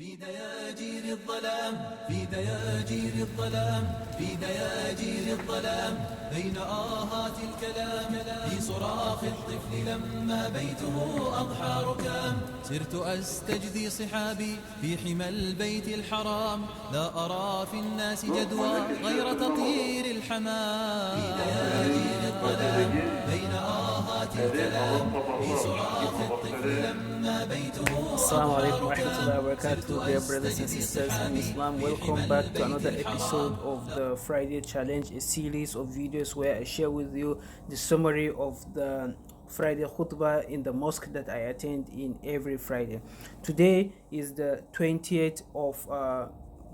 في دياجير الظلام في دياجير الظلام في دياجير الظلام بين آهات الكلام في صراخ الطفل لما بيته أضحى ركام سرت أستجدي صحابي في حمى البيت الحرام لا أرى في الناس جدوى غير تطير الحمام في دياجير الظلام بين آهات الكلام في صراخ الطفل لما بيته Assalamu alaikum warahmatullahi wabarakatuh, dear brothers and sisters in Islam. Welcome back to another episode of the Friday Challenge, a series of videos where I share with you the summary of the Friday Khutbah in the mosque that I attend in every Friday. Today is the 20th of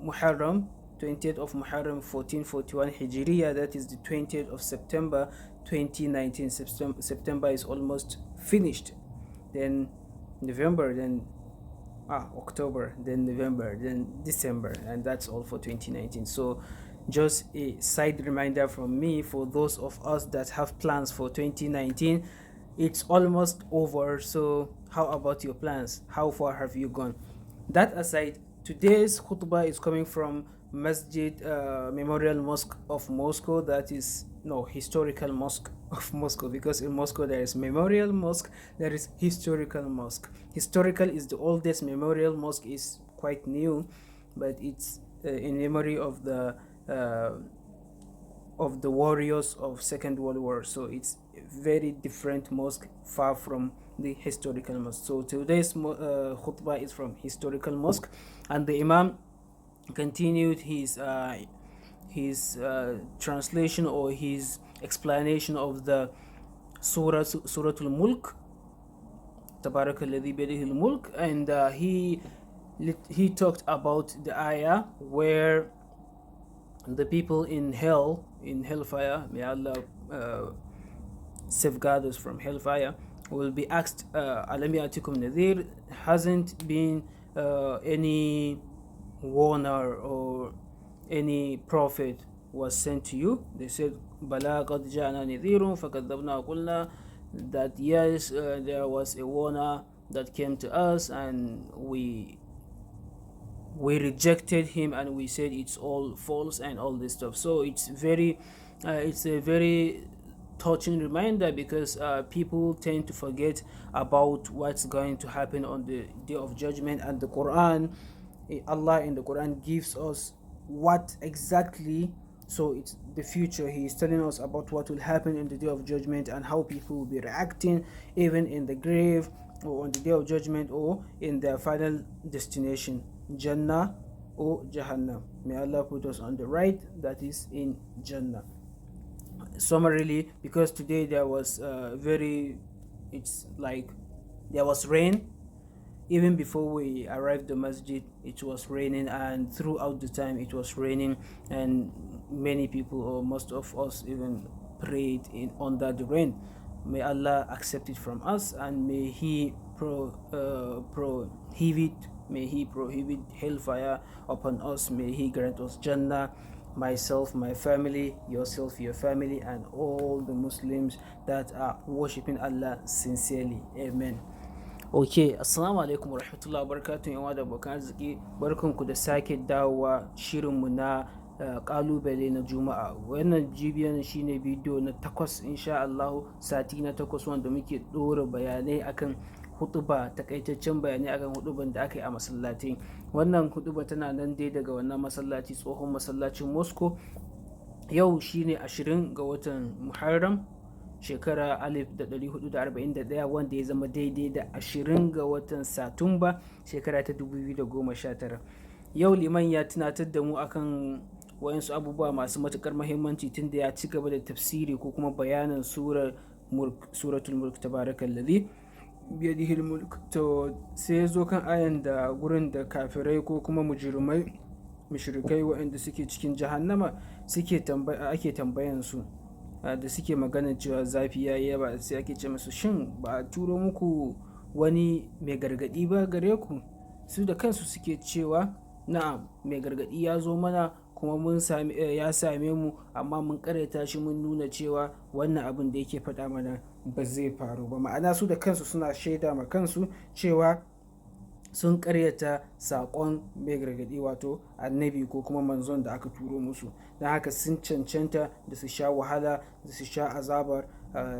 Muharram, 1441 Hijriya, that is the 20th of September 2019. September is almost finished. Then November, then October, then November, then December, and that's all for 2019. So just a side reminder from me for those of us that have plans for 2019. It's almost over, so how about your plans? How far have you gone? That aside, today's khutbah is coming from Masjid Memorial Mosque of Moscow, that is historical mosque of Moscow, because in Moscow there is memorial mosque, there is historical mosque. Historical is the oldest, memorial mosque is quite new, but it's in memory of the warriors of Second World War, so it's a very different mosque, far from the historical mosque. So today's khutbah is from historical mosque, and the imam continued his translation or his explanation of the suratul Mulk, Tabarakalladhi biyadihil Mulk, and he talked about the ayah where the people in hellfire, may Allah safeguard us from hellfire, will be asked, alam ya'tikum nadhir, hasn't been any warner or any prophet was sent to you? They said, Bala qad ja'ana nadhirun fakadhabna qulna, that yes, there was a warner that came to us and we rejected him and we said it's all false and all this stuff. So it's a very touching reminder, because people tend to forget about what's going to happen on the day of judgment, and the Quran, Allah in the Quran gives us what exactly, so it's the future. He is telling us about what will happen in the day of judgment and how people will be reacting even in the grave or on the day of judgment or in their final destination, Jannah or Jahannam. May Allah put us on the right, that is in Jannah. Summarily, because today there was there was rain. Even before we arrived the masjid, it was raining, and throughout the time it was raining, and many people, or most of us, even prayed under the rain. May Allah accept it from us, and may He prohibit hellfire upon us. May He grant us Jannah, myself, my family, yourself, your family, and all the Muslims that are worshipping Allah sincerely. Amen. Ok, assalamu alaikum warahmatullahi wabarakatuh, yan da abokan arziki, barkanku da sake dawowa shirinmu na kalubale na juma'a. Wannan jibiyan shine bidiyo na 8 insha Allah, sati na 8, wanda muke dora bayanai akan hutuba, takaitaccen bayanai akan hutuban da aka yi a masallaci. Wannan hutuba tana nan dai daga wannan masallaci, tsohon masallacin Moscow. Yau shine 20 ga watan Muharram, shekara 1441, wanda ya zama daidai da 20 ga watan Satumba, shekara ta 2019. Yau liman ya tunatar da mu akan wayansu abubuwa masu matukar muhimmanci, tunda ya ci gaba da tafsiri ko kuma bayanin suratul Mulk, tabarakalladhi biyadihil Mulk. To sai zo kan ayan da gurin da kafirai ko kuma mujrimai, mushrikai waɗanda suke cikin jahannama ake tambayan su, da suke magana cewa zafi ya yi yawa, sai ake ce musu, shin ba a turo muku wani mai gargadi ba gare ku? Su da kansu suke cewa, na'am, mai gargadi ya zo mana kuma ya same mu, amma mun karanta shi, mun nuna cewa wannan abin da yake faɗa mana ba zai faru ba. Ma'ana su da kansu suna shaida ma kansu cewa sun karyata saƙon mai gargaɗi wato annabi ko kuma manzon da aka turo musu, don haka sun cancanta da su sha wahala da su sha azabar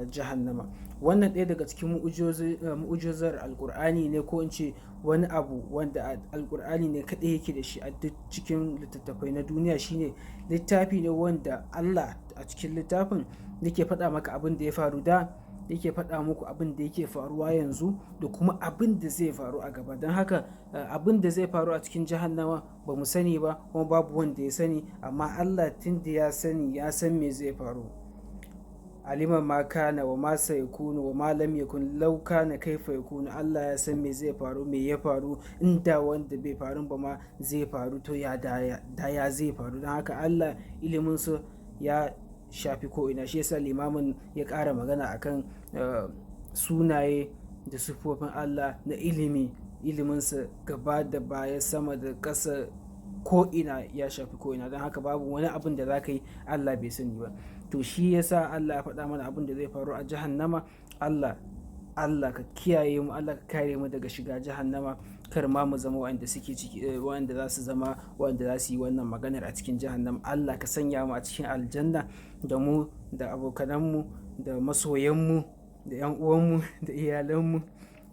jahannama. Wannan ɗaya daga cikin mu'ujizar alkur'ani ne, ko in ce wani abu wanda alkur'ani ne kaɗai yake da shi a duk cikin littattafai na duniya, shine littafi ne wanda Allah a cikin littafin yake faɗa maka abin da ya faru da, yake faɗa muku abin da yake faruwa yanzu da kuma abin da zai faru a gaba. Don haka abin da zai faru a cikin jahannama ba mu sani ba, kuma babu wanda ya sani, amma Allah tun da ya sani, ya san me zai faru. Aliman ma kana wa ma sayakunu wa ma lam yakun law kana kaifa yakunu. Allah ya san me zai faru, me ya faru, inda wanda bai faru ba ma zai faru, to ya da ya zai faru. Don haka Allah ilimin su ya shafi ko ina. Shi yasa limamin ya ƙara magana akan sunaye da sifofin Allah na iliminsa gaba da baya, sama da ƙasa, ko ina ya shafi ko ina. Don haka babu wani abin da za ka yi Allah bai sani ba. To shi yasa Allah ya faɗa mana abin da zai faru a jahannama. Allah ka kiyaye mu, Allah ka kare mu daga shiga jahannama, kar ma mu zama wanda suke ciki, wanda za su zama wanda za su yi wannan maganar a cikin jahannama. Allah ka sanya mu a cikin aljanna, da mu da abokananmu da masoyanmu da yan uwanmu da iyalanmu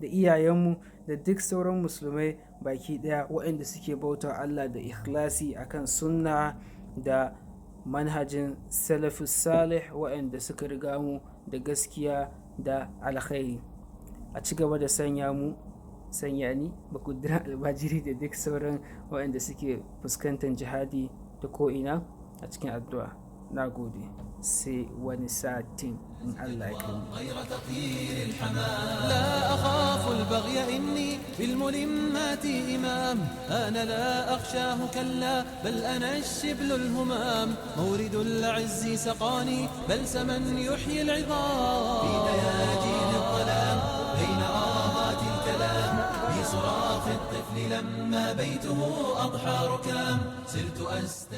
da iyayenmu da duk sauran musulmai baki daya waɗanda suke bauta Allah da ikhlasi akan sunna da manhajin salafus salih, waɗanda suka riga mu da gaskiya da alkhairi. A ci gaba da sanya ni bakudura albajiri da duk sauran waɗanda suke fuskantar jihadi ta ko'ina a cikin addu'a. Na gode, sai wani satin in Allah ya kai. غير تطير الحمام لا أخاف البغي إني بالملمات إمام أنا لا أخشاه كلا بل أنا الشبل الهمام مورد العز سقاني بلسما يحيي العظام في دياجين الظلام بين آهات الكلام في صراخ الطفل لما بيته أضحى ركام سرت